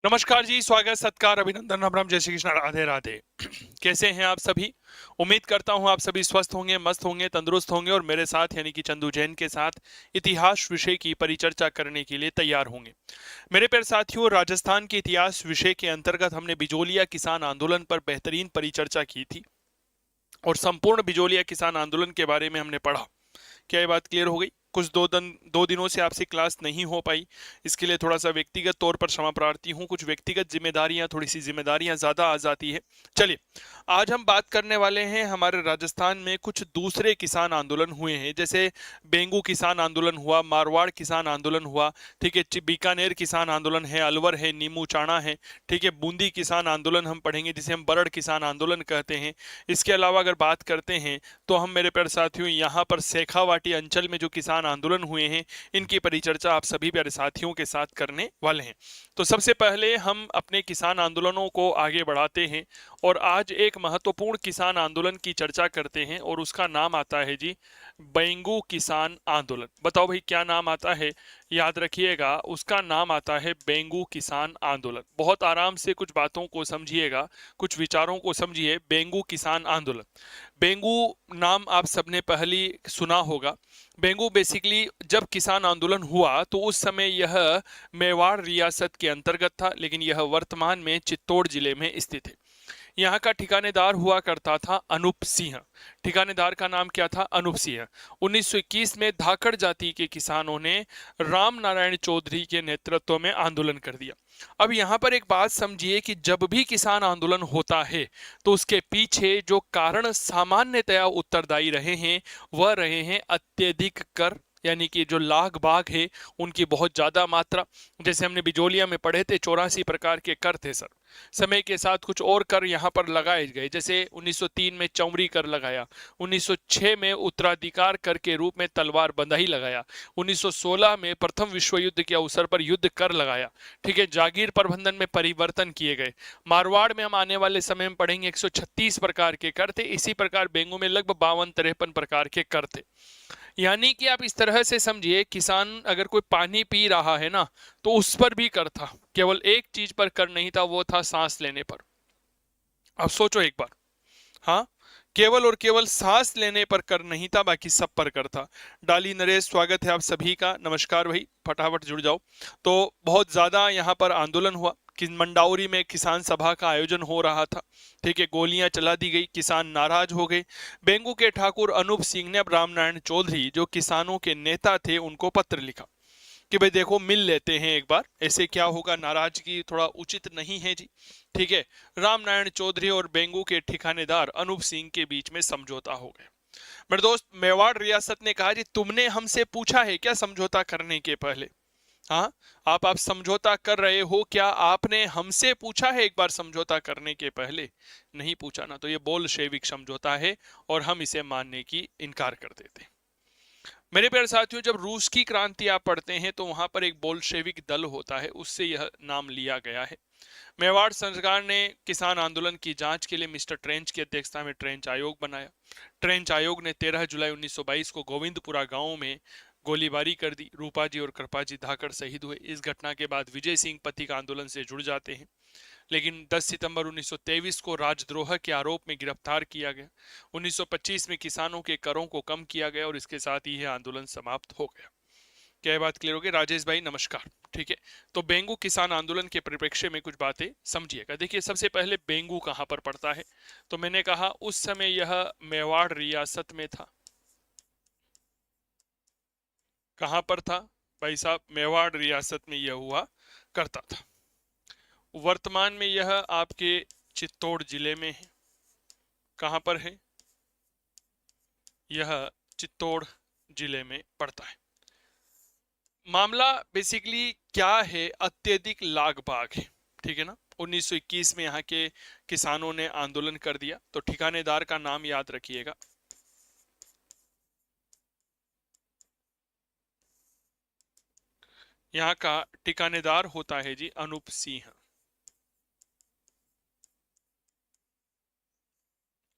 नमस्कार जी, स्वागत, सत्कार, अभिनंदन, राम राम, जय श्री कृष्ण, राधे राधे। कैसे हैं आप सभी? उम्मीद करता हूं आप सभी स्वस्थ होंगे, मस्त होंगे, तंदुरुस्त होंगे और मेरे साथ यानी कि चंदू जैन के साथ इतिहास विषय की परिचर्चा करने के लिए तैयार होंगे। मेरे प्यारे साथियों, राजस्थान के इतिहास विषय के अंतर्गत हमने बिजोलिया किसान आंदोलन पर बेहतरीन परिचर्चा की थी और संपूर्ण बिजोलिया किसान आंदोलन के बारे में हमने पढ़ा। क्या ये बात क्लियर हो गई? कुछ दो दिनों से आपसे क्लास नहीं हो पाई, इसके लिए थोड़ा सा व्यक्तिगत तौर पर क्षमा प्रार्थी हूँ। कुछ व्यक्तिगत जिम्मेदारियां, थोड़ी सी जिम्मेदारियां ज्यादा आ जाती है। चलिए, आज हम बात करने वाले हैं हमारे राजस्थान में कुछ दूसरे किसान आंदोलन हुए हैं। जैसे बेंगू किसान आंदोलन हुआ, मारवाड़ किसान आंदोलन हुआ, ठीक है, बीकानेर किसान आंदोलन है, अलवर है, नीमू चाणा है, ठीक है, बूंदी किसान आंदोलन हम पढ़ेंगे जिसे हम बरड़ किसान आंदोलन कहते हैं। इसके अलावा अगर बात करते हैं तो हम मेरे प्यारे साथियों यहाँ पर शेखावाटी अंचल में जो किसान आंदोलन हुए हैं, इनकी परिचर्चा आप सभी प्यारे साथियों के साथ करने वाले हैं। तो सबसे पहले हम अपने किसान आंदोलनों को आगे बढ़ाते हैं और आज एक महत्वपूर्ण किसान आंदोलन की चर्चा करते हैं और उसका नाम आता है जी बेंगू किसान आंदोलन। बताओ भाई, क्या नाम आता है? याद रखिएगा, उसका नाम आता है बेंगू किसान आंदोलन। बहुत आराम से कुछ बातों को समझिएगा, कुछ विचारों को समझिए। बेंगू किसान आंदोलन, बेंगू नाम आप सबने पहली सुना होगा। बेंगू बेसिकली जब किसान आंदोलन हुआ तो उस समय यह मेवाड़ रियासत के अंतर्गत था, लेकिन यह वर्तमान में चित्तौड़ जिले में स्थित है। यहाँ का ठिकानेदार हुआ करता था अनूप सिंह। ठिकानेदार का नाम क्या था? अनूप सिंह। 1921 में धाकड़ जाति के किसानों ने राम नारायण चौधरी के नेतृत्व में आंदोलन कर दिया। अब यहाँ पर एक बात समझिए कि जब भी किसान आंदोलन होता है तो उसके पीछे जो कारण सामान्यतया उत्तरदायी रहे हैं वह रहे हैं अत्यधिक कर, यानी कि जो लाग बाग है उनकी बहुत ज्यादा मात्रा। जैसे हमने बिजोलिया में पढ़े थे, 84 प्रकार के कर थे सर। समय के साथ कुछ और कर यहाँ पर लगाए गए, जैसे 1903 में चौमरी कर लगाया, 1906 में उत्तराधिकार कर के रूप में तलवार बंधाई लगाया, 1916 में प्रथम विश्व युद्ध के अवसर पर युद्ध कर लगाया, ठीक है, जागीर प्रबंधन में परिवर्तन किए गए। मारवाड़ में हम आने वाले समय में पढ़ेंगे 136 प्रकार के कर थे। इसी प्रकार बेंगू में लगभग 52-53 प्रकार के कर थे। यानी कि आप इस तरह से समझिए, किसान अगर कोई पानी पी रहा है ना तो उस पर भी कर था, केवल एक चीज पर कर नहीं था, वो था सांस लेने पर। अब सोचो एक बार, हाँ, केवल और केवल सांस लेने पर कर नहीं था, बाकी सब पर कर था। डाली नरेश, स्वागत है आप सभी का, नमस्कार भाई, फटाफट जुड़ जाओ। तो बहुत ज्यादा यहाँ पर आंदोलन हुआ कि मंडाउरी में किसान सभा का आयोजन हो रहा था, ठीक है, गोलियां चला दी गई, किसान नाराज हो गए। बेंगू के ठाकुर अनूप सिंह ने अब रामनारायण चौधरी जो किसानों के नेता थे उनको पत्र लिखा कि भाई देखो, मिल लेते हैं एक बार, ऐसे क्या होगा, नाराजगी थोड़ा उचित नहीं है जी, ठीक है। रामनारायण चौधरी और बेंगू के ठिकानेदार अनूप सिंह के बीच में समझौता हो गया। मेरे दोस्त, मेवाड़ रियासत ने कहा जी तुमने हमसे पूछा है क्या समझौता करने के पहले? हाँ, आप समझौता कर रहे हो, क्या आपने हमसे पूछा है एक बार समझौता करने के पहले? नहीं पूछा ना, तो ये बोल्शेविक समझौता है और हम इसे मानने की इनकार कर देते हैं। मेरे प्यारे साथियों, जब रूस की क्रांति आप पढ़ते हैं तो वहां पर एक बोल्शेविक दल होता है, उससे यह नाम लिया गया है। मेवाड़ सरकार ने किसान आंदोलन की जांच के लिए मिस्टर ट्रेंच की अध्यक्षता में ट्रेंच आयोग बनाया। ट्रेंच आयोग ने 13 जुलाई 1922 को गोविंदपुरा गांव में गोलीबारी कर दी। रूपाजी और कृपाजी धाकड़ शहीद हुए। इस घटना के बाद विजय सिंह पथिक आंदोलन से जुड़ जाते हैं, लेकिन 10 सितंबर 1923 को राजद्रोह के आरोप में गिरफ्तार किया गया। 1925 में किसानों के करों को कम किया गया और इसके साथ ही यह आंदोलन समाप्त हो गया। क्या ये बात क्लियर होगी? राजेश भाई नमस्कार, ठीक है। तो बेंगू किसान आंदोलन के परिप्रेक्ष्य में कुछ बातें समझिएगा। देखिए, सबसे पहले बेंगू कहां पर पड़ता है? तो मैंने कहा उस समय यह मेवाड़ रियासत में था। कहां पर था भाई साहब? मेवाड़ रियासत में यह हुआ करता था। वर्तमान में यह आपके चित्तौड़ जिले में है। कहां पर है? यह चित्तौड़ जिले में पड़ता है। मामला बेसिकली क्या है? अत्यधिक लाग बाग है, ठीक है ना। 1921 में यहाँ के किसानों ने आंदोलन कर दिया, तो ठिकानेदार का नाम याद रखिएगा। यहाँ का ठिकानेदार होता है जी अनूप सिंह।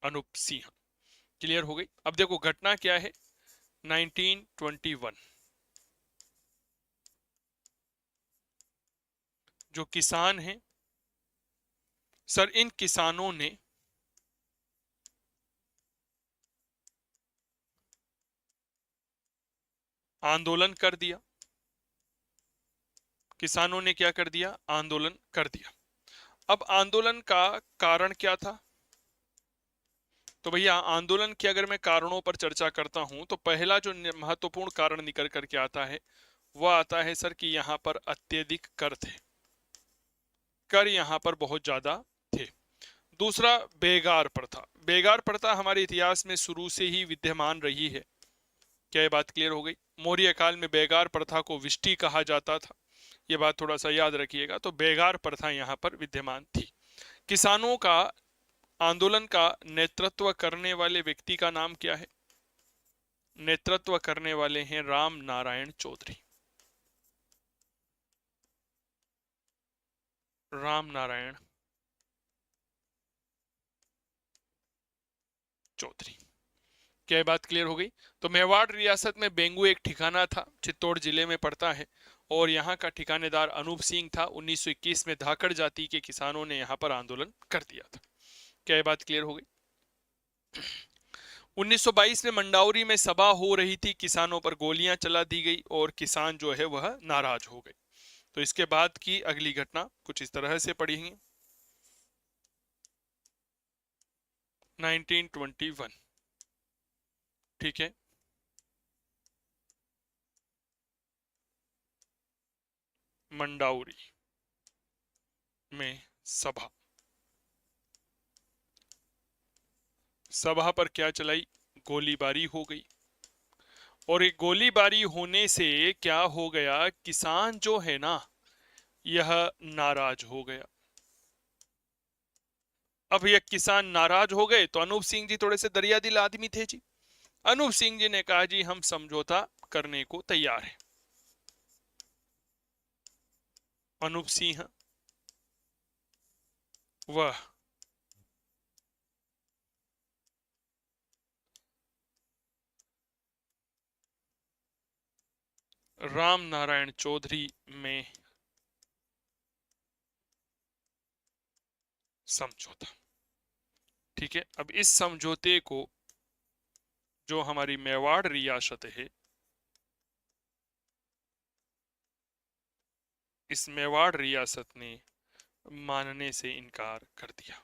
अनूप सिंह, क्लियर हो गई? अब देखो घटना क्या है। 1921 जो किसान हैं सर, इन किसानों ने आंदोलन कर दिया। किसानों ने क्या कर दिया? आंदोलन कर दिया। अब आंदोलन का कारण क्या था? तो भैया आंदोलन के अगर मैं कारणों पर चर्चा करता हूं तो पहला जो महत्वपूर्ण कारण निकल करके आता है वह आता है सर कि यहां पर अत्यधिक कर थे। कर यहां पर बहुत ज्यादा थे। दूसरा, बेगार प्रथा। बेगार प्रथा हमारे इतिहास में शुरू से ही विद्यमान रही है। क्या ये बात क्लियर हो गई? मौर्य काल में बेगार प्रथा को विष्टि कहा जाता था। ये बात थोड़ा सा याद रखिएगा। तो बेगार प्रथा यहां पर विद्यमान थी। किसानों का आंदोलन का नेतृत्व करने वाले व्यक्ति का नाम क्या है? नेतृत्व करने वाले हैं राम नारायण चौधरी। राम नारायण चौधरी। क्या ये बात क्लियर हो गई? तो मेवाड़ रियासत में बेंगू एक ठिकाना था, चित्तौड़ जिले में पड़ता है, और यहाँ का ठिकानेदार अनूप सिंह था। 1921 में धाकड़ जाति के किसानों ने यहाँ पर आंदोलन कर दिया था। क्या ये बात क्लियर हो गई? 1922 में मंडाउरी में सभा हो रही थी, किसानों पर गोलियां चला दी गई और किसान जो है वह नाराज हो गए। तो इसके बाद की अगली घटना कुछ इस तरह से पढ़ेंगे। 1921, ठीक है। मंडाउरी में सभा। सभा पर क्या चलाई? गोलीबारी हो गई। और एक गोलीबारी होने से क्या हो गया? किसान जो है ना यह नाराज हो गया। अब यह किसान नाराज हो गए तो अनूप सिंह जी थोड़े से दरिया दिल आदमी थे जी। अनूप सिंह जी ने कहा जी हम समझौता करने को तैयार हैं। अनूप सिंह वह राम नारायण चौधरी में समझौता, ठीक है। अब इस समझौते को जो हमारी मेवाड़ रियासत है, इस मेवाड़ रियासत ने मानने से इनकार कर दिया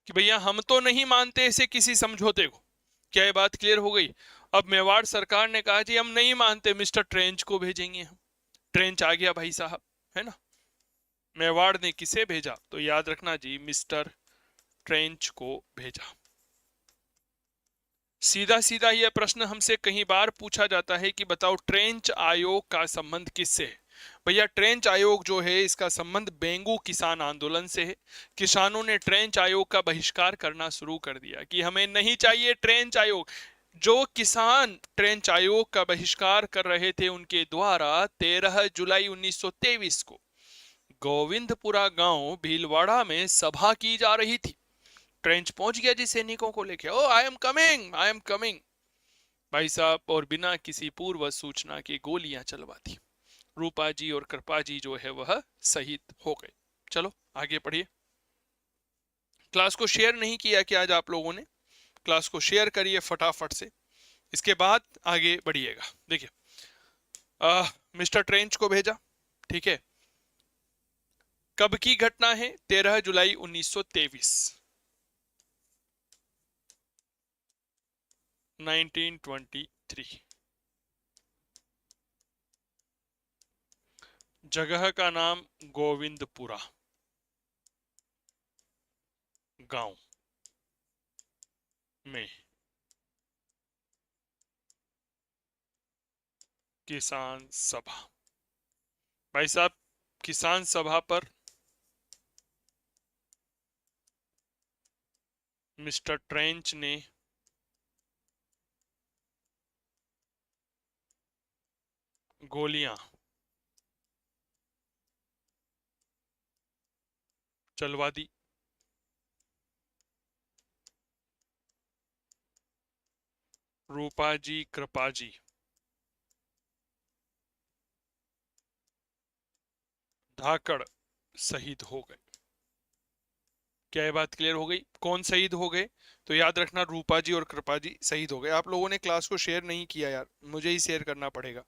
कि भैया हम तो नहीं मानते इसे किसी समझौते को। क्या ये बात क्लियर हो गई? अब मेवाड़ सरकार ने कहा जी हम नहीं मानते, मिस्टर ट्रेंच को भेजेंगे हम। ट्रेंच आ गया भाई साहब, है ना। मेवाड़ ने किसे भेजा? तो याद रखना जी, मिस्टर ट्रेंच को भेजा। सीधा सीधा यह प्रश्न हमसे कई बार पूछा जाता है कि बताओ ट्रेंच आयोग का संबंध किससे है? भैया ट्रेंच आयोग जो है इसका संबंध बेंगू किसान आंदोलन से है। किसानों ने ट्रेंच आयोग का बहिष्कार करना शुरू कर दिया कि हमें नहीं चाहिए ट्रेंच आयोग। जो किसान ट्रेंच आयोग का बहिष्कार कर रहे थे उनके द्वारा 13 जुलाई 1923 को गोविंदपुरा गांव भीलवाड़ा में सभा की जा रही थी। ट्रेंच पहुंच गया जी सैनिकों को लेके, oh I am coming, I am coming. भाई साहब, और बिना किसी पूर्व सूचना के गोलियां चलवा दी। रूपा जी और कृपा जी जो है वह शहीद हो गए। चलो आगे पढ़िए। क्लास को शेयर नहीं किया कि आज आप लोगों ने? क्लास को शेयर करिए फटाफट से, इसके बाद आगे बढ़िएगा। देखिए मिस्टर ट्रेंच को भेजा, ठीक है। कब की घटना है? 13 जुलाई 1923, 1923। जगह का नाम गोविंदपुरा गांव में किसान सभा। भाई साहब, किसान सभा पर मिस्टर ट्रेंच ने गोलियां चलवा दी। रूपा जी, कृपा जी धाकड़ शहीद हो गए। क्या ये बात क्लियर हो गई? कौन शहीद हो गए? तो याद रखना, रूपा जी और कृपा जी शहीद हो गए। आप लोगों ने क्लास को शेयर नहीं किया यार, मुझे ही शेयर करना पड़ेगा।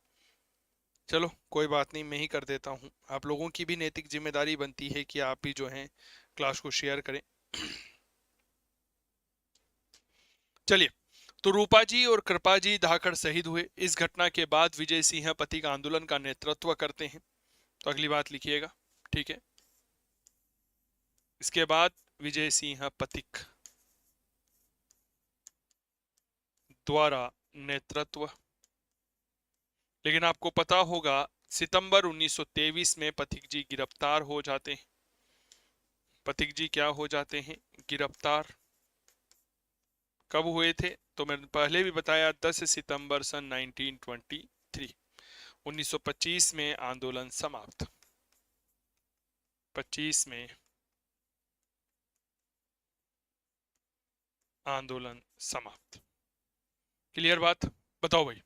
चलो कोई बात नहीं, मैं ही कर देता हूँ। आप लोगों की भी नैतिक जिम्मेदारी बनती है कि आप भी जो है क्लास को शेयर करें। चलिए, तो रूपा जी और कृपा जी धाकड़ शहीद हुए। इस घटना के बाद विजय सिंह पथिक आंदोलन का नेतृत्व करते हैं। तो अगली बात लिखिएगा, ठीक है। इसके बाद विजय सिंह पथिक द्वारा नेतृत्व। लेकिन आपको पता होगा सितंबर 1923 में पथिक जी गिरफ्तार हो जाते हैं। पथिक जी क्या हो जाते हैं? गिरफ्तार। कब हुए थे? तो मैंने पहले भी बताया, 10 सितंबर सन 1923। 1925 में आंदोलन समाप्त। 25 में आंदोलन समाप्त। क्लियर बात? बताओ भाई।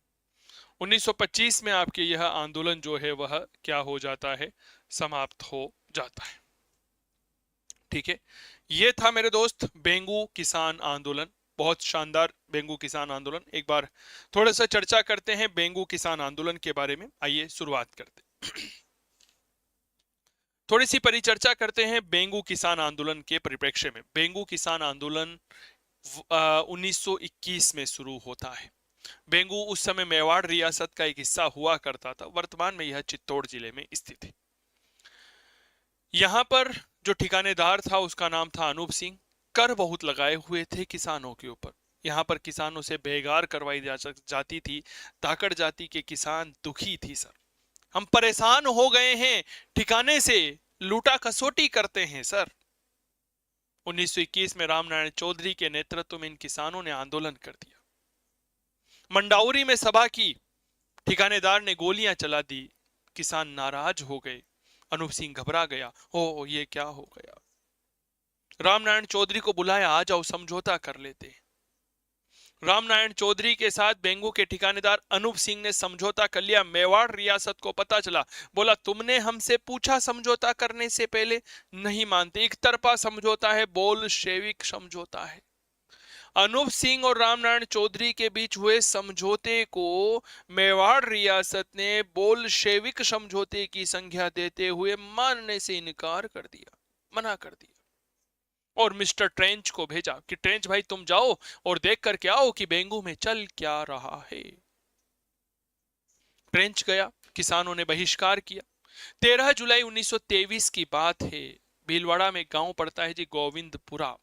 1925 में आपके यह आंदोलन जो है वह क्या हो जाता है? समाप्त हो जाता है। ठीक है, ये था मेरे दोस्त बेंगू किसान आंदोलन। बहुत शानदार बेंगू किसान आंदोलन। एक बार थोड़ा सा चर्चा करते हैं बेंगू किसान आंदोलन के बारे में। आइए शुरुआत करते हैं। थोड़ी सी परिचर्चा करते हैं बेंगू किसान आंदोलन के परिप्रेक्ष्य में। बेंगू किसान आंदोलन 1921 में शुरू होता है। बेंगू उस समय मेवाड़ रियासत का एक हिस्सा हुआ करता था। वर्तमान में यह चित्तौड़ जिले में स्थित है। यहां पर जो ठिकानेदार था उसका नाम था अनूप सिंह। कर बहुत लगाए हुए थे किसानों के ऊपर। यहां पर किसानों से बेगार करवाई जाती थी। धाकड़ जाति के किसान दुखी थी। सर, हम परेशान हो गए हैं, ठिकाने से लूटा कसोटी करते हैं सर। 1921 में रामनारायण चौधरी के नेतृत्व में इन किसानों ने आंदोलन कर दिया। मंडाउरी में सभा की, ठिकानेदार ने गोलियां चला दी। किसान नाराज हो गए। अनूप सिंह घबरा गया, ओ ये क्या हो गया। रामनारायण चौधरी को बुलाया, आ जाओ समझौता कर लेते हैं। रामनारायण चौधरी के साथ बेंगू के ठिकानेदार अनूप सिंह ने समझौता कर लिया। मेवाड़ रियासत को पता चला, बोला तुमने हमसे पूछा समझौता करने से पहले? नहीं मानते, एक तरफा समझौता है, बोल्शेविक समझौता है। अनूप सिंह और रामनारायण चौधरी के बीच हुए समझौते को मेवाड़ रियासत ने बोल्शेविक समझौते की संज्ञा देते हुए मानने से इनकार कर दिया, मना कर दिया। और मिस्टर ट्रेंच को भेजा कि ट्रेंच भाई तुम जाओ और देख कर के आओ कि बेंगू में चल क्या रहा है। ट्रेंच गया, किसानों ने बहिष्कार किया। 13 जुलाई 1923 की बात है। भीलवाड़ा में गांव पड़ता है जी गोविंदपुरा।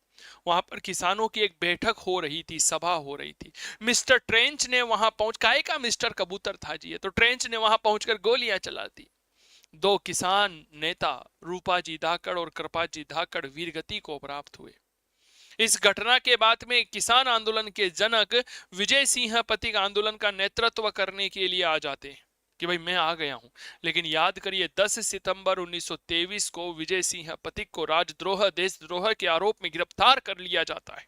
वहां पर किसानों की एक बैठक हो रही थी, सभा हो रही थी। मिस्टर ट्रेंच ने वहां पहुंच, काहे का मिस्टर कबूतर था जी ये, तो ट्रेंच ने वहां पहुंचकर गोलियां चला दी। 2 किसान नेता रूपा जी धाकड़ और कृपा जी धाकड़ वीरगति को प्राप्त हुए। इस घटना के बाद में किसान आंदोलन के जनक विजय सिंह पथिक आंदोलन का नेतृत्व करने के लिए आ जाते हैं कि भाई मैं आ गया हूं। लेकिन याद करिए 10 सितंबर 1923 को विजय सिंह पथिक को राजद्रोह, देशद्रोह के आरोप में गिरफ्तार कर लिया जाता है।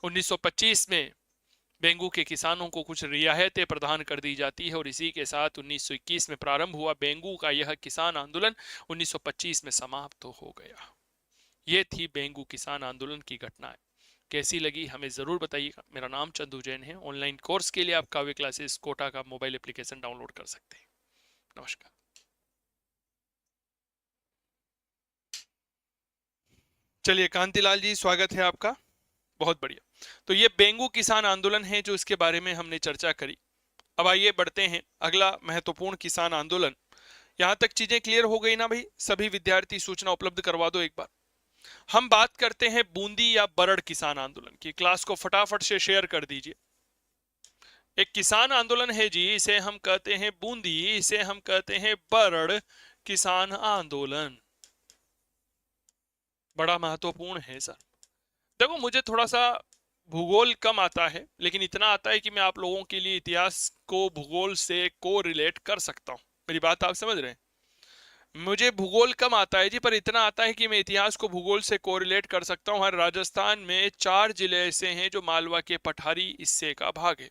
1925 में बेंगू के किसानों को कुछ रियायतें प्रदान कर दी जाती है और इसी के साथ 1921 में प्रारंभ हुआ बेंगू का यह किसान आंदोलन 1925 में समाप्त हो गया। ये थी बेंगू किसान आंदोलन की घटनाएं। कैसी लगी हमें जरूर बताइएगा। मेरा नाम चंदू जैन है। ऑनलाइन कोर्स के लिए आप काव्य क्लासेस कोटा का मोबाइल एप्लीकेशन डाउनलोड कर सकते हैं। नमस्कार। चलिए कांतिलाल जी, स्वागत है आपका। बहुत बढ़िया। तो ये बेंगू किसान आंदोलन है जो इसके बारे में हमने चर्चा करी। अब आइए बढ़ते हैं अगला महत्वपूर्ण किसान आंदोलन। यहां तक चीजें क्लियर हो गई ना भाई? सभी विद्यार्थी सूचना उपलब्ध करवा दो एक बार। हम बात करते हैं बूंदी या बरड़ किसान आंदोलन की। क्लास को फटाफट से शेयर कर दीजिए। एक किसान आंदोलन है जी, इसे हम कहते हैं बूंदी, इसे हम कहते हैं बरड़ किसान आंदोलन। बड़ा महत्वपूर्ण है सर। देखो मुझे थोड़ा सा भूगोल कम आता है, लेकिन इतना आता है कि मैं आप लोगों के लिए इतिहास को भूगोल से को रिलेट कर सकता हूं। मेरी बात आप समझ रहे हैं? मुझे भूगोल कम आता है जी, पर इतना आता है कि मैं इतिहास को भूगोल से कोरिलेट कर सकता हूं। हर राजस्थान में 4 जिले ऐसे हैं जो मालवा के पठारी हिस्से का भाग है।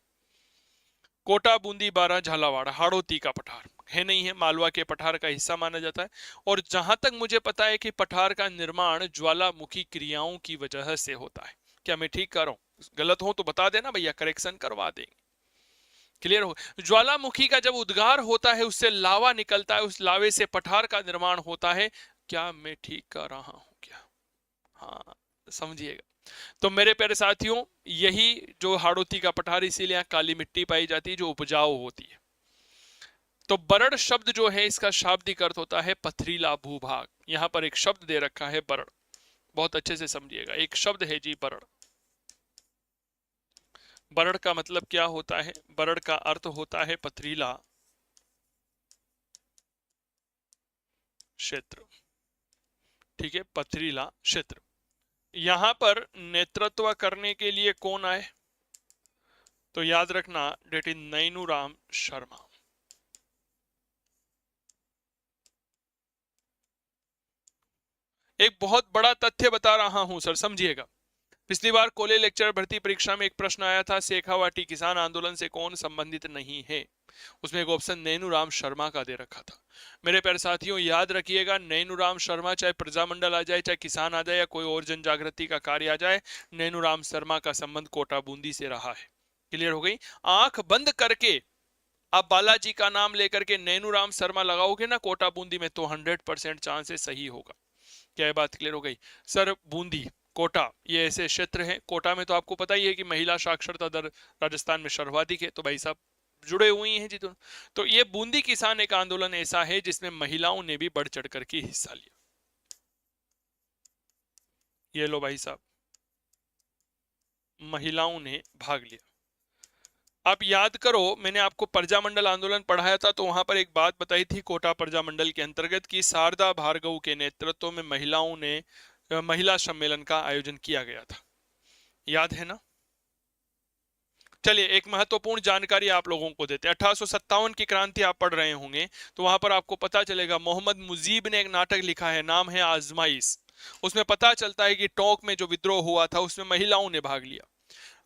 कोटा, बूंदी, बारां, झालावाड़, हाड़ौती का पठार। है नहीं है, मालवा के पठार का हिस्सा माना जाता है। और जहां तक मुझे पता है कि पठार का निर्माण ज्वालामुखी क्रियाओं की वजह से होता है। क्या मैं ठीक कर रहा हूं? गलत हो तो बता देना भैया, करेक्शन करवा देंगे। क्लियर हो? ज्वालामुखी का जब उद्गार होता है उससे लावा निकलता है, उस लावे से पठार का निर्माण होता है। क्या मैं ठीक कर रहा हूं क्या? हाँ, समझिएगा। तो मेरे प्यारे साथियों, यही जो हाड़ौती का पठार, इसीलिए यहाँ काली मिट्टी पाई जाती है जो उपजाऊ होती है। तो बरड़ शब्द जो है इसका शाब्दिक अर्थ होता है पथरीला भूभाग। यहां पर एक शब्द दे रखा है बरड़, बहुत अच्छे से समझिएगा। एक शब्द है जी बरड़। बरड़ का मतलब क्या होता है? बरड़ का अर्थ होता है पथरीला क्षेत्र। ठीक है, पथरीला क्षेत्र। यहां पर नेतृत्व करने के लिए कौन आए? तो याद रखना, डेट इज नैनूराम शर्मा। एक बहुत बड़ा तथ्य बता रहा हूं सर, समझिएगा। पिछली बार कॉलेज लेक्चर भर्ती परीक्षा में एक प्रश्न आया था, शेखावाटी किसान आंदोलन से कौन संबंधित नहीं है। उसमें एक ऑप्शन नैनूराम शर्मा का दे रखा था। मेरे प्यारे साथियों, याद रखिएगा, नैनूराम शर्मा, चाहे प्रजामंडल आ जाए, चाहे किसान आ जाए, या कोई और जन जागृति का कार्य आ जाए, नैनूराम शर्मा का संबंध कोटा बूंदी से रहा है। क्लियर हो गई? आंख बंद करके आप बालाजी का नाम लेकर के नैनूराम शर्मा लगाओगे ना कोटा बूंदी में, तो 100% चांसेस सही होगा। क्या ये बात क्लियर हो गई? सर बूंदी, कोटा, ये ऐसे क्षेत्र हैं। कोटा में तो आपको पता ही है कि महिला साक्षरता दर राजस्थान में सर्वाधिक है, तो भाई साहब जुड़े हुए हैं जी दोनों। तो ये बूंदी किसान एक आंदोलन ऐसा है जिसमें महिलाओं ने भी बढ़ चढ़ करके हिस्सा लिया। ये लो भाई साहब, महिलाओं ने भाग लिया। आप याद करो, मैंने आपको प्रजामंडल आंदोलन पढ़ाया था, तो वहां पर एक बात बताई थी कोटा प्रजामंडल के अंतर्गत कि शारदा भार्गव के नेतृत्व में महिलाओं ने महिला सम्मेलन का आयोजन किया गया था। याद है ना? चलिए, एक महत्वपूर्ण जानकारी आप लोगों को देते हैं। 1857 की क्रांति आप पढ़ रहे होंगे, तो वहां पर आपको पता चलेगा मोहम्मद मुजीब ने एक नाटक लिखा है, नाम है आजमाइश। उसमें पता चलता है कि टोंक में जो विद्रोह हुआ था उसमें महिलाओं ने भाग लिया।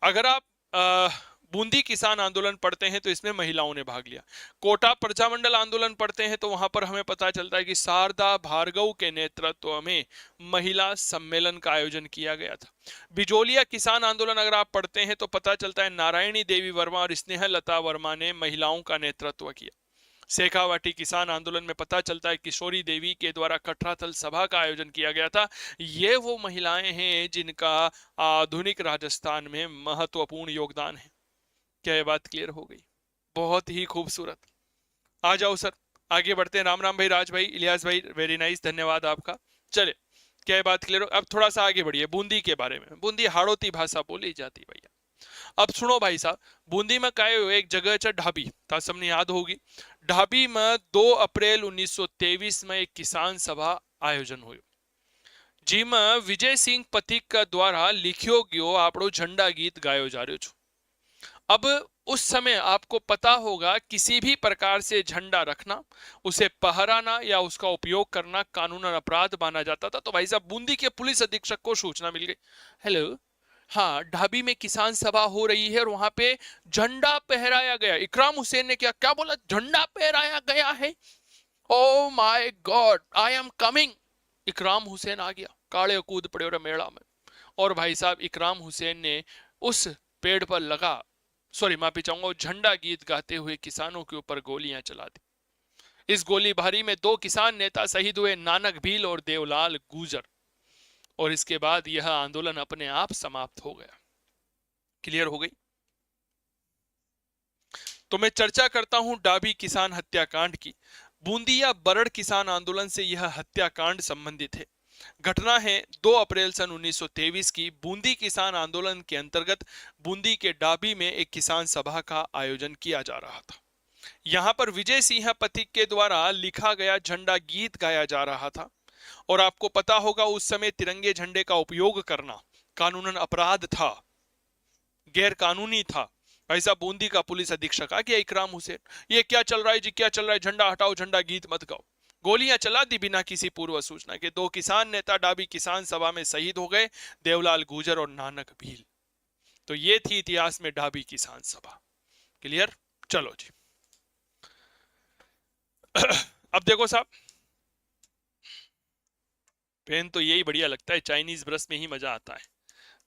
अगर आप बूंदी किसान आंदोलन पढ़ते हैं तो इसमें महिलाओं ने भाग लिया। कोटा प्रजामंडल आंदोलन पढ़ते हैं तो वहां पर हमें पता चलता है कि शारदा भार्गव के नेतृत्व में महिला सम्मेलन का आयोजन किया गया था। बिजोलिया किसान आंदोलन अगर आप पढ़ते हैं तो पता चलता है नारायणी देवी वर्मा और स्नेहलता वर्मा ने महिलाओं का नेतृत्व किया। शेखावाटी किसान आंदोलन में पता चलता है किशोरी देवी के द्वारा कटराथल सभा का आयोजन किया गया था। ये वो महिलाएं हैं जिनका आधुनिक राजस्थान में महत्वपूर्ण योगदान है। क्या ये बात क्लियर हो गई? बहुत ही खूबसूरत। आ जाओ सर, आगे बढ़ते हैं। राम राम भाई, राज भाई, इलियास भाई, वेरी नाइस, धन्यवाद आपका। चले, क्या ये बात क्लियर हो? अब थोड़ा सा आगे बढ़िए बूंदी के बारे में। बूंदी हाड़ौती भाषा बोली जाती भैया। अब सुनो भाई साहब, बूंदी में काय हुए एक जगह है ढाबी, था सबने याद होगी। ढाबी में 2 अप्रैल 1923 में एक किसान सभा आयोजन हुई, जिसमें विजय सिंह पथिक द्वारा लिखियो गयो आपड़ो झंडा गीत गायो जा रहे छो। अब उस समय आपको पता होगा किसी भी प्रकार से झंडा रखना, उसे पहराना या उसका उपयोग करना कानूनन अपराध माना जाता था। तो भाई साहब बूंदी के पुलिस अधीक्षक को सूचना मिल गई, हेलो, हाँ ढाबी में किसान सभा हो रही है और वहां पे झंडा पहराया गया। इकराम हुसैन ने क्या क्या बोला? झंडा पहराया गया है। Oh my God, I am coming. इकराम हुसैन आ गया, काले कूद पड़े और मेला में। और भाई साहब इकराम हुसैन ने उस पेड़ पर लगा, सॉरी माफी चाहूंगा, झंडा गीत गाते हुए किसानों के ऊपर गोलियां चला दी। इस गोलीबारी में 2 किसान नेता शहीद हुए, नानक भील और देवलाल गुजर। और इसके बाद यह आंदोलन अपने आप समाप्त हो गया। क्लियर हो गई? तो मैं चर्चा करता हूं डाबी किसान हत्याकांड की। बूंदिया बरड़ किसान आंदोलन से यह हत्याकांड संबंधित है। घटना है 2 अप्रैल सन 1923 की। बूंदी किसान आंदोलन के अंतर्गत बूंदी के डाबी में एक किसान सभा का आयोजन किया जा रहा था। यहां पर विजय सिंह पथिक के द्वारा लिखा गया झंडा गीत गाया जा रहा था। और आपको पता होगा उस समय तिरंगे झंडे का उपयोग करना कानूनन अपराध था, गैर कानूनी था। भाई साहब बूंदी का पुलिस अधीक्षक आ गया, इकराम हुसैन, ये क्या चल रहा है जी, क्या चल रहा है? झंडा हटाओ, झंडा गीत मत गाओ। गोलियां चला दी बिना किसी पूर्व सूचना के। 2 किसान नेता डाबी किसान सभा में शहीद हो गए, देवलाल गुजर और नानक भील। तो ये थी इतिहास में डाबी किसान सभा। क्लियर? चलो जी, अब देखो साहब, पेन तो यही बढ़िया लगता है, चाइनीज ब्रश में ही मजा आता है।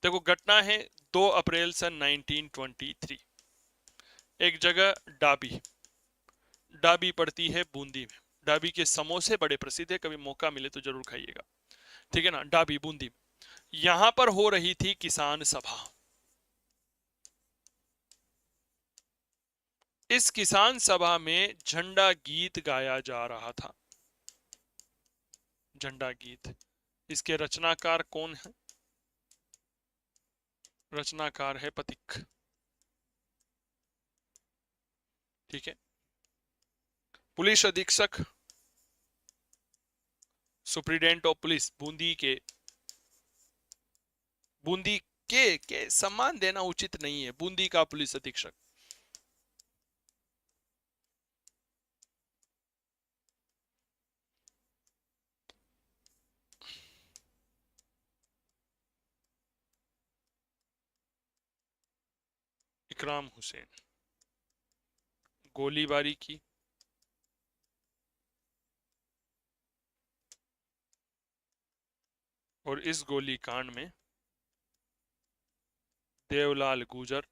देखो घटना है 2 अप्रैल सन 1923। एक जगह डाबी, डाबी पड़ती है बूंदी में। डाबी के समोसे बड़े प्रसिद्ध है, कभी मौका मिले तो जरूर खाइएगा, ठीक है ना। डाबी बूंदी में यहां पर हो रही थी किसान सभा। इस किसान सभा में झंडा गीत गाया जा रहा था। झंडा गीत, इसके रचनाकार कौन है? रचनाकार है पथिक, ठीक है। पुलिस अधीक्षक, सुप्रिटेंडेंट ऑफ पुलिस बूंदी के सम्मान देना उचित नहीं है, बूंदी का पुलिस अधीक्षक। इकराम हुसैन। गोलीबारी की, और इस गोलीकांड में देवलाल गुजर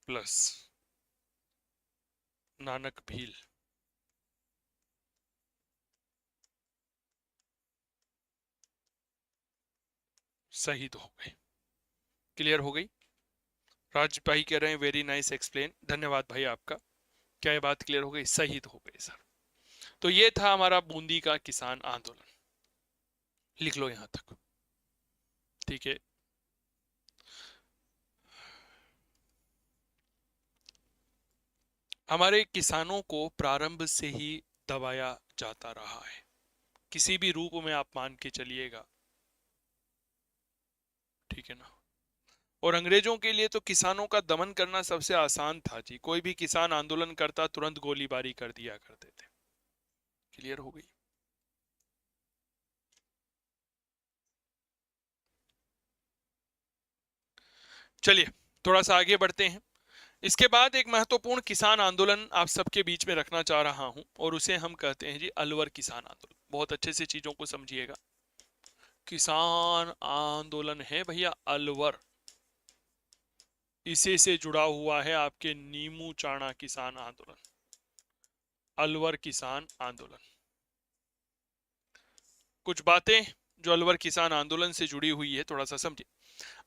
प्लस नानक भील शहीद हो गए। क्लियर हो गई? राज भाई कह रहे हैं वेरी नाइस एक्सप्लेन, धन्यवाद भाई आपका। क्या ये बात क्लियर हो गई? शहीद हो गए सर। तो ये था हमारा बूंदी का किसान आंदोलन, लिख लो यहां तक, ठीक है। हमारे किसानों को प्रारंभ से ही दबाया जाता रहा है, किसी भी रूप में आप मान के चलिएगा, ठीक है ना। और अंग्रेजों के लिए तो किसानों का दमन करना सबसे आसान था जी, कोई भी किसान आंदोलन करता तुरंत गोलीबारी कर दिया करते थे। क्लियर हो गई? चलिए थोड़ा सा आगे बढ़ते हैं। इसके बाद एक महत्वपूर्ण किसान आंदोलन आप सबके बीच में रखना चाह रहा हूं, और उसे हम कहते हैं जी अलवर किसान आंदोलन। बहुत अच्छे से चीजों को समझिएगा। किसान आंदोलन है भैया अलवर, इसी से जुड़ा हुआ है आपके नीमू चाणा किसान आंदोलन। अलवर किसान आंदोलन, कुछ बातें जो अलवर किसान आंदोलन से जुड़ी हुई है थोड़ा सा समझिए।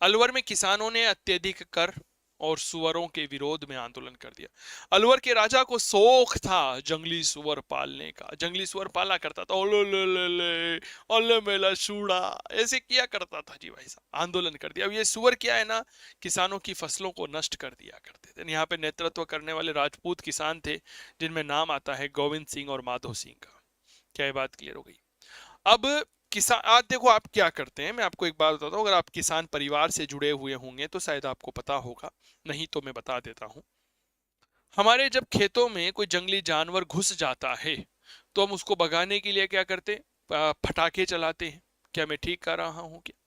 अलवर में किसानों ने अत्यधिक कर और सुअरों के विरोध में आंदोलन कर दिया। अलवर के राजा को शौक था जंगली सुअर पालने का, जंगली सुअर पाला करता था, ओले ले ले ले ओले मेला सूड़ा, ऐसे किया करता था जी भाई साहब। आंदोलन कर दिया। अब ये सुअर क्या है ना, किसानों की फसलों को नष्ट कर दिया करते थे। यहाँ पे नेतृत्व करने वाले राजपूत किसान थे, जिनमें नाम आता है गोविंद सिंह और माधो सिंह का। क्या ये बात क्लियर हो गई? अब किसान, आज देखो आप क्या करते हैं, मैं आपको एक बात बताता हूँ। अगर आप किसान परिवार से जुड़े हुए होंगे तो शायद आपको पता होगा, नहीं तो मैं बता देता हूँ। हमारे जब खेतों में कोई जंगली जानवर घुस जाता है तो हम उसको भगाने के लिए क्या करते हैं? पटाखे चलाते हैं। क्या मैं ठीक कर रहा हूँ क्या?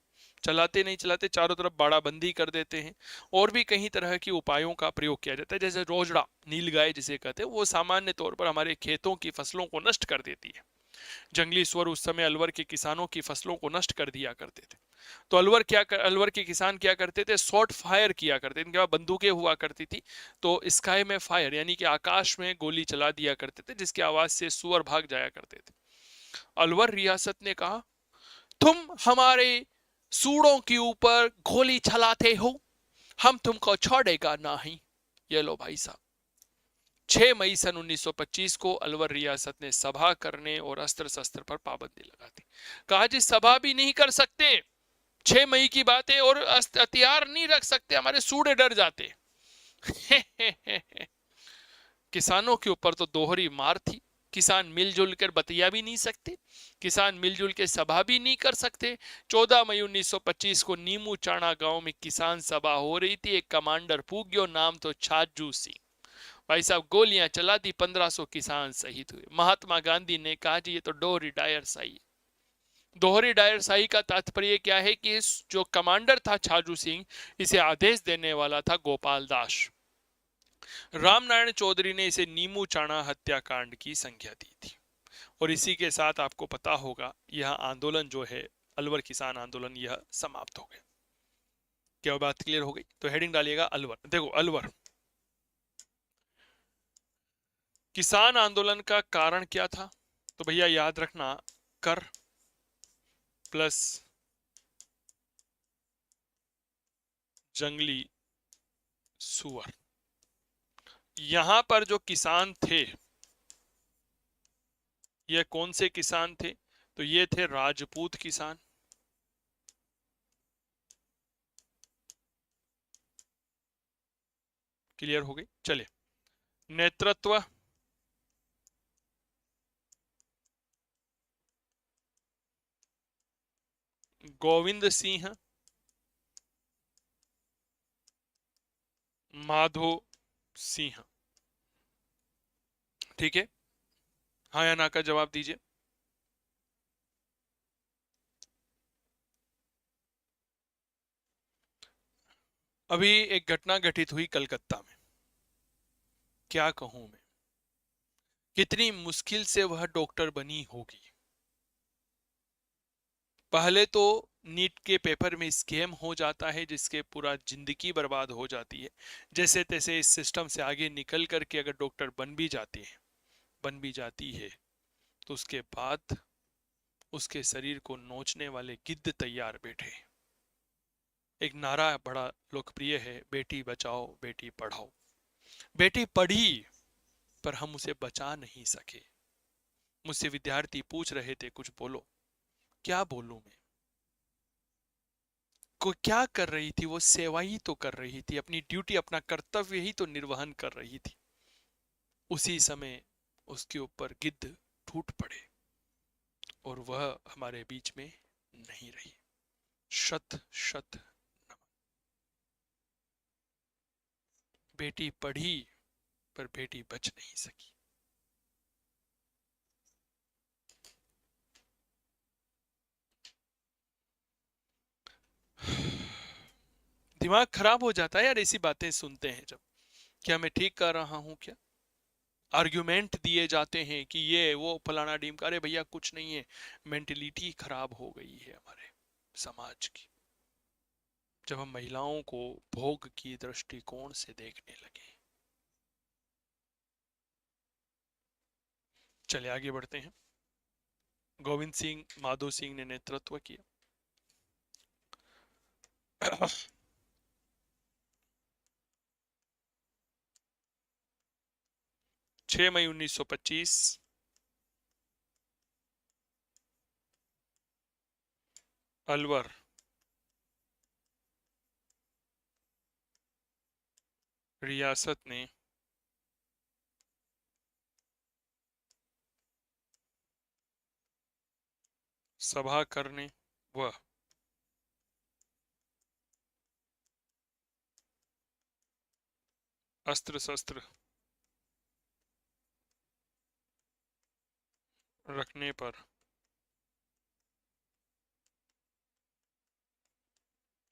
चलाते नहीं चलाते, चारों तरफ बाड़ाबंदी कर देते हैं, और भी कई तरह के उपायों का प्रयोग किया जाता है। जैसे रोजड़ा, नीलगाय जिसे कहते हैं, वो सामान्य तौर पर हमारे खेतों की फसलों को नष्ट कर देती है। जंगली सुअर उस समय अलवर के किसानों की फसलों को नष्ट कर दिया करते थे। तो अलवर के किसान क्या करते थे? शॉर्ट फायर किया करते थे। इनके पास बंदूकें हुआ करती थी, तो स्काई में फायर यानी कि आकाश में गोली चला दिया करते थे, जिसकी आवाज से सुअर भाग जाया करते थे। अलवर रियासत ने कहा, तुम हमारे सूरों के ऊपर गोली चलाते हो, हम तुमको छोड़ेगा नहीं। ये लो भाई साहब, 6 मई सन 1925 को अलवर रियासत ने सभा करने और अस्त्र शस्त्र पर पाबंदी लगा दी। कहा जी सभा भी नहीं कर सकते, 6 मई की बात है, और हथियार नहीं रख सकते, हमारे सूड़े डर जाते। किसानों के ऊपर तो दोहरी मार थी। किसान मिलजुल कर बतिया भी नहीं सकते, किसान मिलजुल के सभा भी नहीं कर सकते। 14 मई 1925 को नीमू चाणा गांव में किसान सभा हो रही थी। एक कमांडर पूग्यो, नाम तो छाजू सिंह। भाई साहब गोलियां चला दी, 1500 किसान शहीद हुए। महात्मा गांधी ने कहा जी ये तो दोहरी डायर शाही। दोहरी डायर शाही का तात्पर्य क्या है कि जो कमांडर था छाजू सिंह, इसे आदेश देने वाला था गोपाल दास। रामनारायण चौधरी ने इसे नीमू चाणा हत्याकांड की संज्ञा दी थी। और इसी के साथ आपको पता होगा यह आंदोलन जो है, अलवर किसान आंदोलन, यह समाप्त हो गया। क्या बात क्लियर हो गई? तो हेडिंग डालिएगा अलवर। देखो अलवर किसान आंदोलन का कारण क्या था? तो भैया याद रखना, कर प्लस जंगली सुअर। यहां पर जो किसान थे, ये कौन से किसान थे? तो ये थे राजपूत किसान। क्लियर हो गई? चलिए, नेतृत्व गोविंद सिंह माधो सिंह। ठीक है, हाँ या ना का जवाब दीजिए। अभी एक घटना घटित हुई कलकत्ता में, क्या कहूं मैं, कितनी मुश्किल से वह डॉक्टर बनी होगी। पहले तो नीट के पेपर में स्कैम हो जाता है जिसके पूरा जिंदगी बर्बाद हो जाती है। जैसे तैसे इस सिस्टम से आगे निकल करके अगर डॉक्टर बन भी जाती है, तो उसके बाद उसके शरीर को नोचने वाले गिद्ध तैयार बैठे। एक नारा बड़ा लोकप्रिय है, बेटी बचाओ बेटी पढ़ाओ। बेटी पढ़ी पर हम उसे बचा नहीं सके। मुझसे विद्यार्थी पूछ रहे थे कुछ बोलो। क्या बोलूं मैं? को क्या कर रही थी वो? सेवा ही तो कर रही थी, अपनी ड्यूटी, अपना कर्तव्य ही तो निर्वहन कर रही थी। उसी समय उसके ऊपर गिद्ध टूट पड़े और वह हमारे बीच में नहीं रही। शत शत नमन। बेटी पढ़ी पर बेटी बच नहीं सकी। दिमाग खराब हो जाता है यार ऐसी बातें सुनते हैं जब। क्या मैं ठीक कर रहा हूं क्या? आर्ग्यूमेंट दिए जाते हैं कि ये वो फलाना डीम का। अरे भैया कुछ नहीं है, मेंटेलिटी खराब हो गई है हमारे समाज की, जब हम महिलाओं को भोग की दृष्टिकोण से देखने लगे। चलिए आगे बढ़ते हैं। गोविंद सिंह माधो सिंह ने नेतृत्व किया। 6 मई 1925 अलवर रियासत ने सभा करने व अस्त्र शस्त्र रखने पर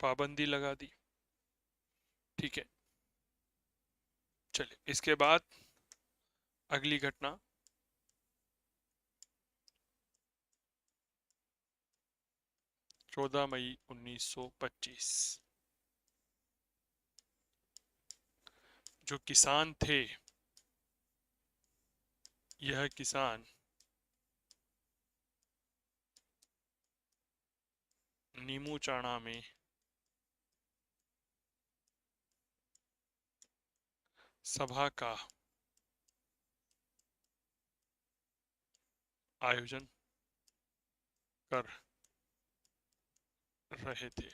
पाबंदी लगा दी। ठीक है, चलिए इसके बाद अगली घटना 14 मई 1925। जो किसान थे, यह किसान नीमू चाणा में सभा का आयोजन कर रहे थे।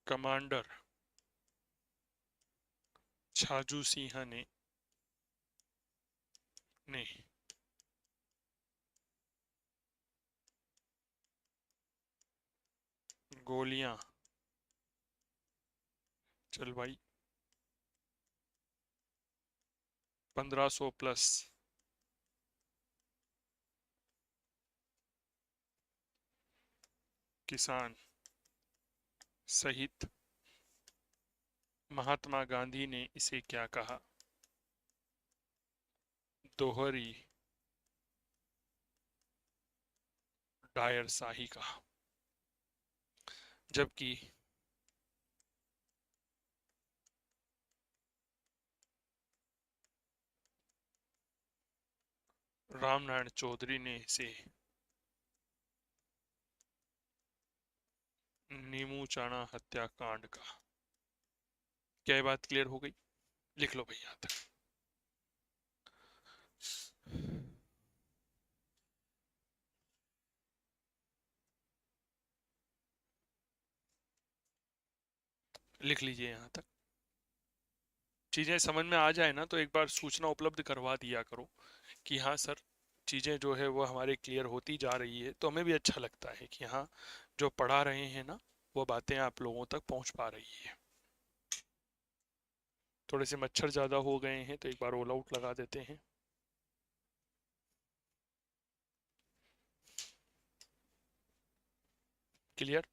कमांडर छाजू सिंह ने गोलियां चलवाई। 1500 प्लस किसान सहित महात्मा गांधी ने इसे क्या कहा? दोहरी डायरशाही कहा। जबकि रामनारायण चौधरी ने इसे नीमू चाणा हत्याकांड कहा। क्या ये बात क्लियर हो गई? लिख लो भाई यहां तक। लिख लीजिए यहां तक। चीजें समझ में आ जाए ना तो एक बार सूचना उपलब्ध करवा दिया करो कि हाँ सर, चीजें जो है वो हमारे क्लियर होती जा रही है, तो हमें भी अच्छा लगता है कि हाँ, जो पढ़ा रहे हैं ना वो बातें आप लोगों तक पहुंच पा रही है। थोड़े से मच्छर ज्यादा हो गए हैं तो एक बार ऑल आउट लगा देते हैं। क्लियर?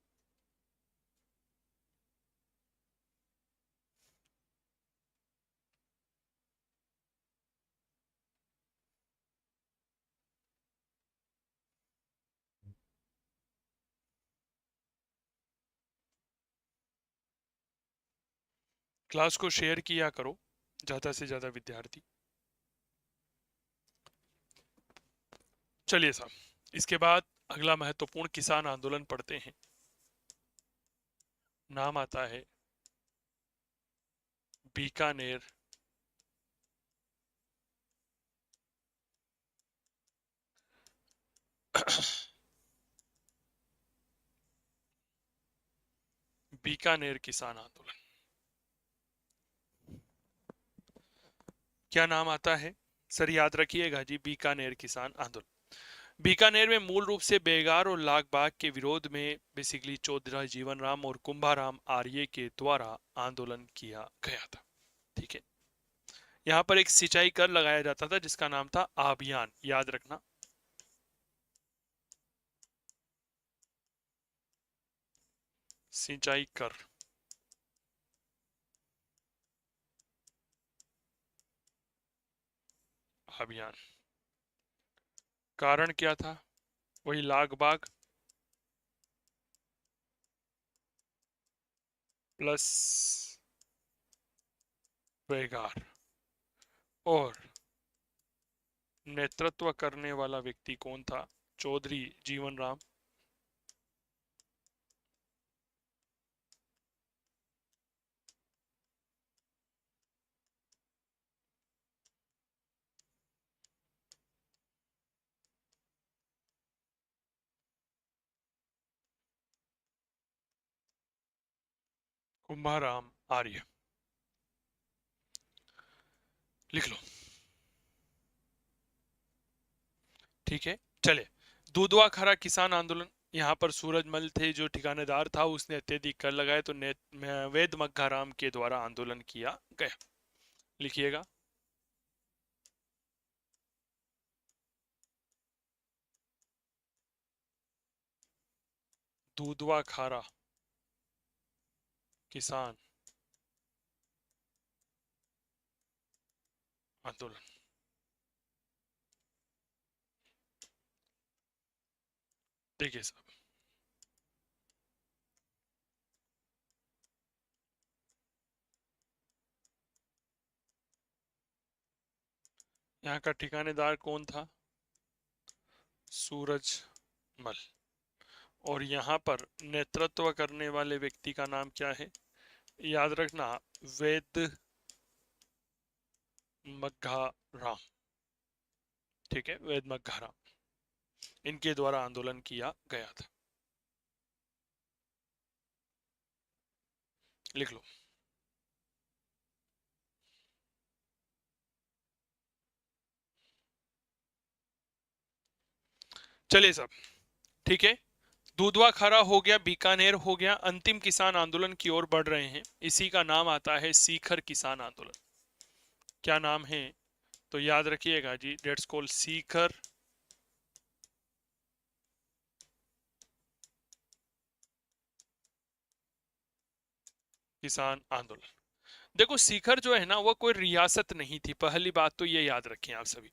क्लास को शेयर किया करो ज्यादा से ज्यादा विद्यार्थी। चलिए साहब, इसके बाद अगला महत्वपूर्ण किसान आंदोलन पढ़ते हैं। नाम आता है बीकानेर बीकानेर किसान आंदोलन। क्या नाम आता है सर? याद रखिएगा जी, बीकानेर किसान आंदोलन। बीकानेर में मूल रूप से बेगार और लागबाग के विरोध में बेसिकली चौधरी जीवन राम और कुंभाराम आर्य के द्वारा आंदोलन किया गया था। ठीक है, यहाँ पर एक सिंचाई कर लगाया जाता था जिसका नाम था अभियान, याद रखना। सिंचाई कर अभियान। कारण क्या था? वही लाग बाग प्लस बेगार, और नेतृत्व करने वाला व्यक्ति कौन था? चौधरी जीवन राम। कुंभाराम आर्य। लिख लो। ठीक है, चले। दूधवा खरा किसान आंदोलन। यहाँ पर सूरजमल थे जो ठिकानेदार था, उसने अत्यधिक कर लगाए तो वेद मग्घाराम के द्वारा आंदोलन किया गया। लिखिएगा। दूधवा खारा किसान आंदोलन। देखिए साहब, यहाँ का ठिकानेदार कौन था? सूरजमल। और यहाँ पर नेतृत्व करने वाले व्यक्ति का नाम क्या है? याद रखना, वेद मग्घाराम। ठीक है, वेद मग्घाराम, इनके द्वारा आंदोलन किया गया था। लिख लो। चलिए साहब, ठीक है। दूधवा खरा हो गया, बीकानेर हो गया, अंतिम किसान आंदोलन की ओर बढ़ रहे हैं। इसी का नाम आता है सीकर किसान आंदोलन। क्या नाम है? तो याद रखिएगा जी, लेट्स कॉल सीकर किसान आंदोलन। देखो सीकर जो है ना वह कोई रियासत नहीं थी, पहली बात तो ये याद रखें आप सभी।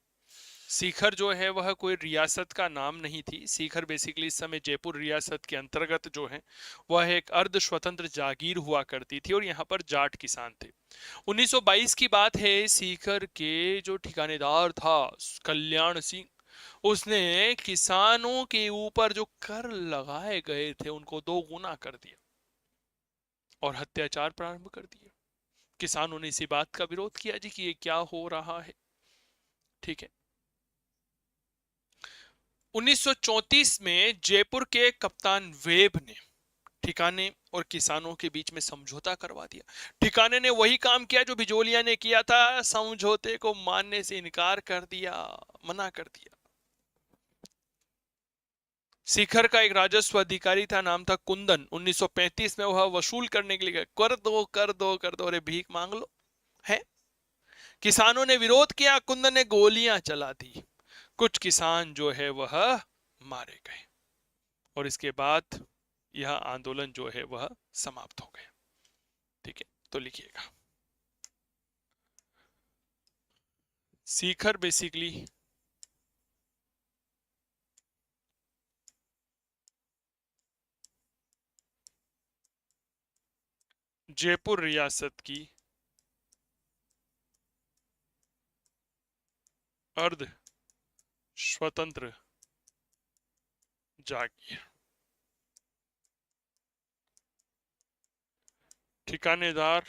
सीकर जो है वह कोई रियासत का नाम नहीं थी। सीकर बेसिकली इस समय जयपुर रियासत के अंतर्गत जो है वह एक अर्ध स्वतंत्र जागीर हुआ करती थी और यहाँ पर जाट किसान थे। 1922 की बात है। सीकर के जो ठिकानेदार था कल्याण सिंह, उसने किसानों के ऊपर जो कर लगाए गए थे उनको 2 गुना कर दिया और अत्याचार प्रारंभ कर दिए। किसानों ने इसी बात का विरोध किया जी कि ये क्या हो रहा है। ठीक है। 1934 में जयपुर के कप्तान वेब ने ठिकाने और किसानों के बीच में समझौता करवा दिया। ठिकाने ने वही काम किया जो बिजोलिया ने किया था, समझौते को मानने से इनकार कर दिया, मना कर दिया। सीकर का एक राजस्व अधिकारी था, नाम था कुंदन। 1935 में वह वसूल करने के लिए कर दो कर दो कर दो, अरे भीख मांग लो है। किसानों ने विरोध किया, कुंदन ने गोलियां चला दी, कुछ किसान जो है वह मारे गए और इसके बाद यह आंदोलन जो है वह समाप्त हो गया। ठीक है, तो लिखिएगा सीकर बेसिकली जयपुर रियासत की अर्ध स्वतंत्र जागीर। ठिकानेदार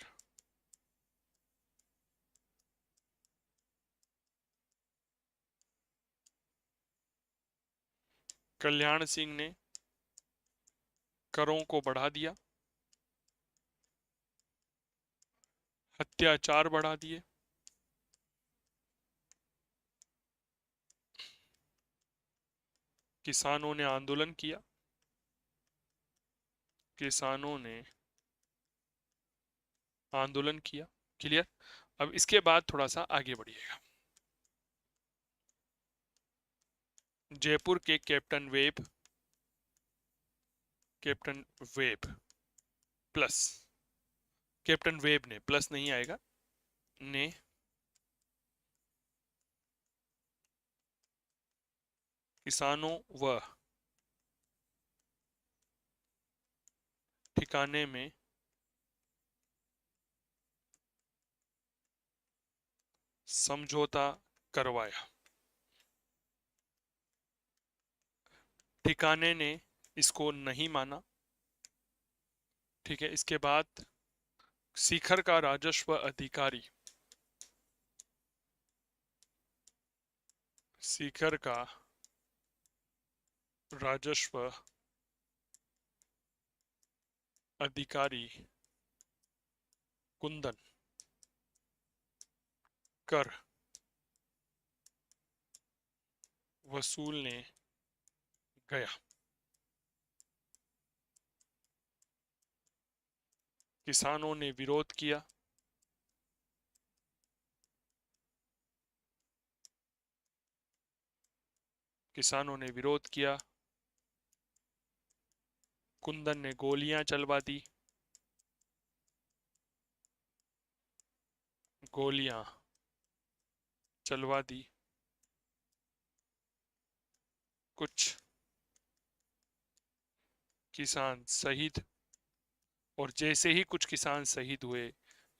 कल्याण सिंह ने करों को बढ़ा दिया, अत्याचार बढ़ा दिए, किसानों ने आंदोलन किया, किसानों ने आंदोलन किया। क्लियर। अब इसके बाद थोड़ा सा आगे बढ़िएगा। जयपुर के captain web plus, captain web ने, प्लस नहीं आएगा, ने किसानों व ठिकाने में समझौता करवाया। ठिकाने ने इसको नहीं माना। ठीक है। इसके बाद सीकर का राजस्व अधिकारी, सीकर का राजस्व अधिकारी कुंदन कर वसूलने गया। किसानों ने विरोध किया, किसानों ने विरोध किया, कुंदन ने गोलियां चलवा दी, गोलियां चलवा दी, कुछ किसान शहीद, और जैसे ही कुछ किसान शहीद हुए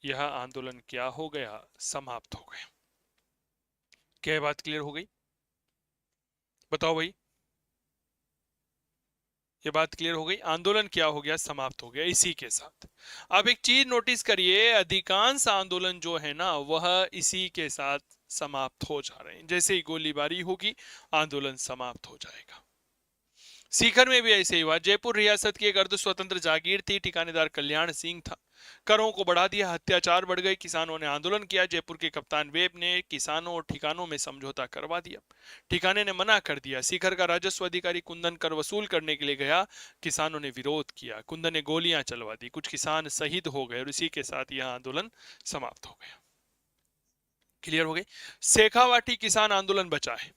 यह आंदोलन क्या हो गया, समाप्त हो गया। क्या बात क्लियर हो गई? बताओ भाई, ये बात क्लियर हो गई? आंदोलन क्या हो गया, समाप्त हो गया इसी के साथ। अब एक चीज नोटिस करिए, अधिकांश आंदोलन जो है ना वह इसी के साथ समाप्त हो जा रहे हैं। जैसे ही गोलीबारी होगी आंदोलन समाप्त हो जाएगा। सीकर में भी ऐसे ही हुआ। जयपुर रियासत की एक अर्ध स्वतंत्र जागीर थी, ठिकानेदार कल्याण सिंह था। करों को बढ़ा दिया, अत्याचार बढ़ गए, किसानों ने आंदोलन किया। जयपुर के कप्तान वेब ने किसानों और ठिकानों में समझौता करवा दिया, ठिकाने ने मना कर दिया। सीकर का राजस्व अधिकारी कुंदन कर वसूल करने के लिए गया, किसानों ने विरोध किया, कुंदन ने गोलियां चलवा दी, कुछ किसान शहीद हो गए और इसी के साथ यह आंदोलन समाप्त हो गया। क्लियर हो गई? शेखावाटी किसान आंदोलन बचा है।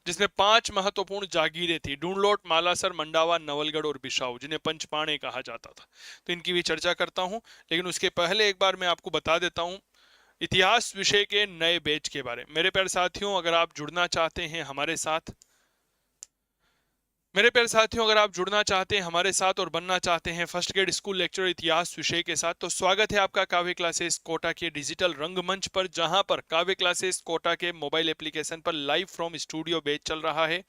जिसमें 5 महत्वपूर्ण जागीरें थी, ढूंढलोट, मालासर, मंडावा, नवलगढ़ और बिसाऊ, जिन्हें पंचपाणे कहा जाता था। तो इनकी भी चर्चा करता हूं, लेकिन उसके पहले एक बार मैं आपको बता देता हूं इतिहास विषय के नए बैच के बारे में। मेरे प्यारे साथियों, अगर आप जुड़ना चाहते हैं हमारे साथ, अगर आप जुड़ना चाहते हैं हमारे साथ और बनना चाहते हैं फर्स्ट ग्रेड स्कूल लेक्चर इतिहास विषय के साथ, तो स्वागत है आपका काव्य क्लासेस कोटा के डिजिटल रंगमंच पर, जहां पर काव्य क्लासेस कोटा के मोबाइल एप्लीकेशन पर लाइव फ्रॉम स्टूडियो बैच चल रहा है।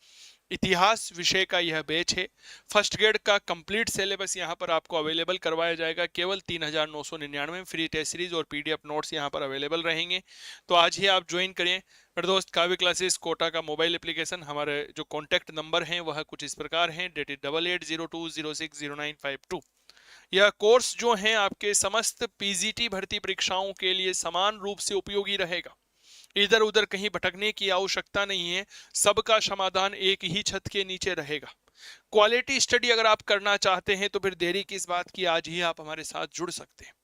इतिहास विषय का यह बैच है। फर्स्ट ग्रेड का कंप्लीट सिलेबस यहां पर आपको अवेलेबल करवाया जाएगा केवल 3,999 फ्री टेस्ट सीरीज और पीडीएफ नोट्स यहां पर अवेलेबल रहेंगे। तो आज ही आप ज्वाइन करें मेरे दोस्त। काव्य क्लासेस कोटा का मोबाइल एप्लीकेशन, हमारे जो कॉन्टैक्ट नंबर हैं वह कुछ इस प्रकार हैं, 8802060952। यह कोर्स जो है आपके समस्त पीजीटी भर्ती परीक्षाओं के लिए समान रूप से उपयोगी रहेगा। इधर उधर कहीं भटकने की आवश्यकता नहीं है, सबका समाधान एक ही छत के नीचे रहेगा। क्वालिटी स्टडी अगर आप करना चाहते हैं तो फिर देरी किस बात की, आज ही आप हमारे साथ जुड़ सकते हैं,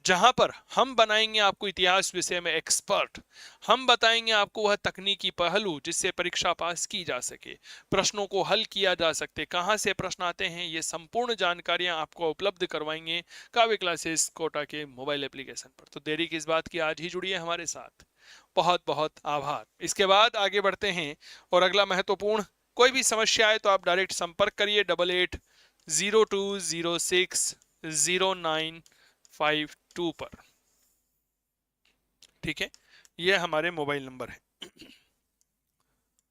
जहां पर हम बनाएंगे आपको इतिहास विषय में एक्सपर्ट। हम बताएंगे आपको वह तकनीकी पहलू जिससे परीक्षा पास की जा सके, प्रश्नों को हल किया जा सकते, कहां से प्रश्न आते हैं, ये संपूर्ण जानकारियां आपको उपलब्ध करवाएंगे काव्य क्लासेस कोटा के मोबाइल एप्लीकेशन पर। तो देरी किस बात की, आज ही जुड़िए हमारे साथ। बहुत बहुत आभार। इसके बाद आगे बढ़ते हैं और अगला महत्वपूर्ण, कोई भी समस्या आए तो आप डायरेक्ट संपर्क करिए 8802060952 पर। ठीक है, ये हमारे मोबाइल नंबर है।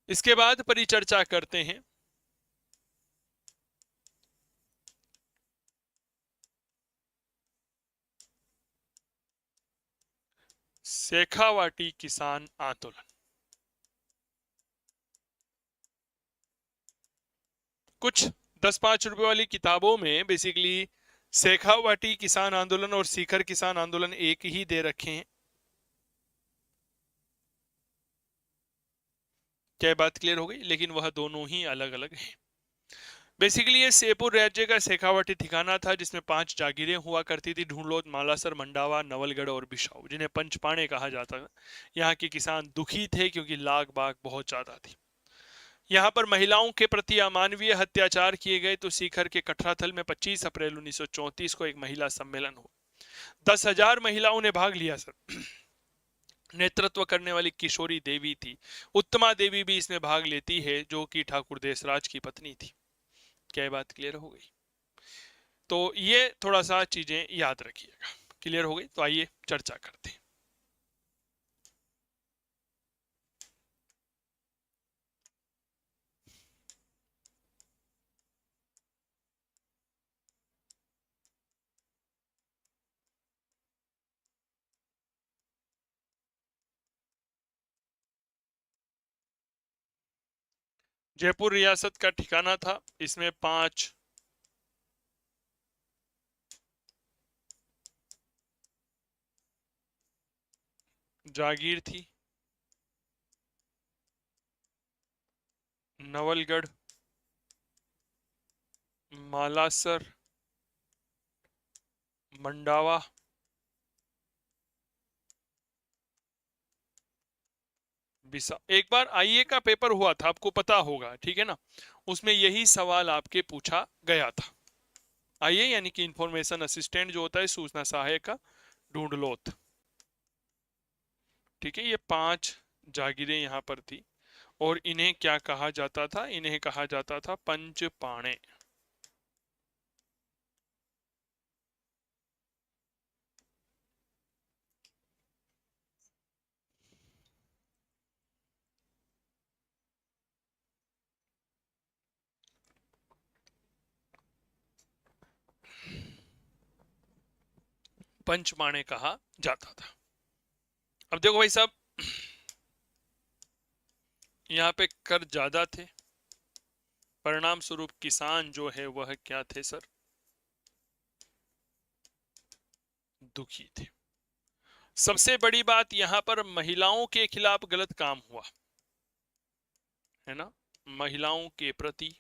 इसके बाद परिचर्चा करते हैं शेखावाटी किसान आंदोलन। कुछ 10-5 रुपए वाली किताबों में बेसिकली शेखावाटी किसान आंदोलन और सीकर किसान आंदोलन एक ही दे रखे हैं। क्या बात क्लियर हो गई? लेकिन वह दोनों ही अलग अलग हैं। बेसिकली ये सेपुर राज्य का शेखावाटी ठिकाना था, जिसमें 5 जागीरें हुआ करती थी, ढूंढलोत, मालासर, मंडावा, नवलगढ़ और बिसाऊ, जिन्हें पंचपाणे कहा जाता था। यहाँ के किसान दुखी थे क्योंकि लाग बाग बहुत ज्यादा थी। यहाँ पर महिलाओं के प्रति अमानवीय अत्याचार किए गए। तो सीकर के कठराथल में 25 अप्रैल 1934 को एक महिला सम्मेलन हुआ। 10,000 महिलाओं ने भाग लिया सर। नेतृत्व करने वाली किशोरी देवी थी, उत्तमा देवी भी इसमें भाग लेती है, जो कि ठाकुर देसराज की पत्नी थी। क्या बात क्लियर हो गई? तो ये थोड़ा सा चीजें याद रखिएगा। क्लियर हो गई? तो आइए चर्चा करते हैं। जयपुर रियासत का ठिकाना था, इसमें 5 जागीर थी, नवलगढ़, मालासर, मंडावा, बिसा। एक बार आईए का पेपर हुआ था, आपको पता होगा, ठीक है ना, उसमें यही सवाल आपके पूछा गया था। आईए यानी कि इंफॉर्मेशन असिस्टेंट जो होता है, सूचना सहायक का ढूंढलोत। ठीक है, ये 5 जागीरें यहाँ पर थी और इन्हें क्या कहा जाता था? इन्हें कहा जाता था पंचपाणे। पंचपाणे कहा जाता था। अब देखो भाई साहब, यहाँ पे कर ज्यादा थे, परिणाम स्वरूप किसान जो है वह क्या थे सर? दुखी थे। सबसे बड़ी बात, यहाँ पर महिलाओं के खिलाफ गलत काम हुआ है ना, महिलाओं के प्रति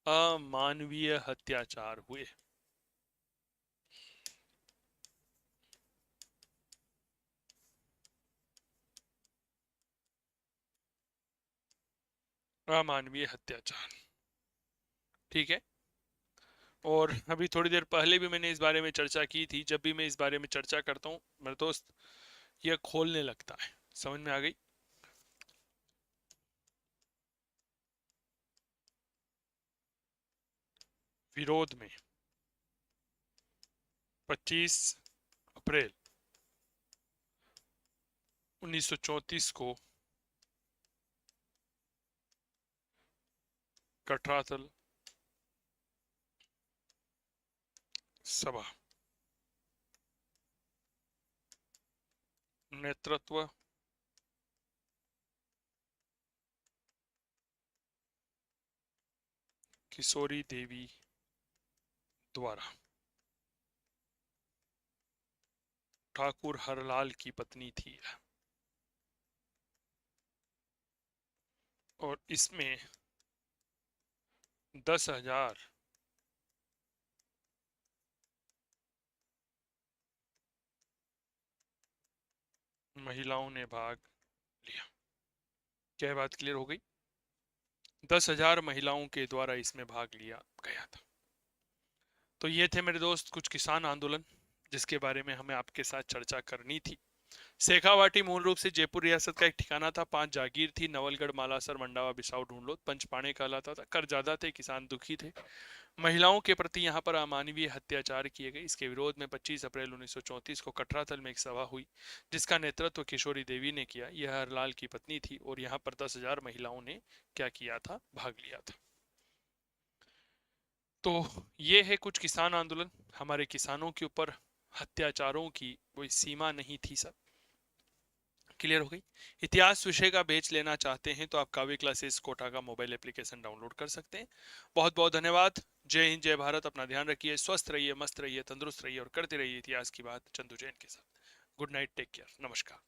अमानवीय अत्याचार हुए। अमानवीय अत्याचार। ठीक है। और अभी थोड़ी देर पहले भी मैंने इस बारे में चर्चा की थी। जब भी मैं इस बारे में चर्चा करता हूँ मेरे दोस्त, यह खोलने लगता है। समझ में आ गई? विरोध में 25 अप्रैल 1934 को कठरातल सभा नेतृत्व किशोरी देवी द्वारा ठाकुर हरलाल की पत्नी थी। और इसमें 10,000 महिलाओं ने भाग लिया। क्या बात क्लियर हो गई? 10,000 महिलाओं के द्वारा इसमें भाग लिया गया था। तो ये थे मेरे दोस्त कुछ किसान आंदोलन जिसके बारे में हमें आपके साथ चर्चा करनी थी। शेखावाटी मूल रूप से जयपुर रियासत का एक ठिकाना था। 5 जागीर थी, नवलगढ़, मालासर, मंडावा, बिसाऊ, ढूंढलो, पंचपाणे कहलाता था। कर ज्यादा थे, किसान दुखी थे। महिलाओं के प्रति यहाँ पर अमानवीय अत्याचार किए गए। इसके विरोध में 25 अप्रैल 1934 को कटरातल में एक सभा हुई जिसका नेतृत्व किशोरी देवी ने किया। यह हरलाल की पत्नी थी और यहाँ पर 10,000 महिलाओं ने क्या किया था? भाग लिया था। तो ये है कुछ किसान आंदोलन। हमारे किसानों के ऊपर अत्याचारों की कोई सीमा नहीं थी। सब क्लियर हो गई? इतिहास विषय का बैच लेना चाहते हैं तो आप काव्य क्लासेस कोटा का मोबाइल एप्लीकेशन डाउनलोड कर सकते हैं। बहुत बहुत धन्यवाद। जय हिंद, जय भारत। अपना ध्यान रखिए, स्वस्थ रहिए, मस्त रहिए, तंदुरुस्त रहिए और करते रहिए इतिहास की बात चंदू जैन के साथ। गुड नाइट, टेक केयर, नमस्कार।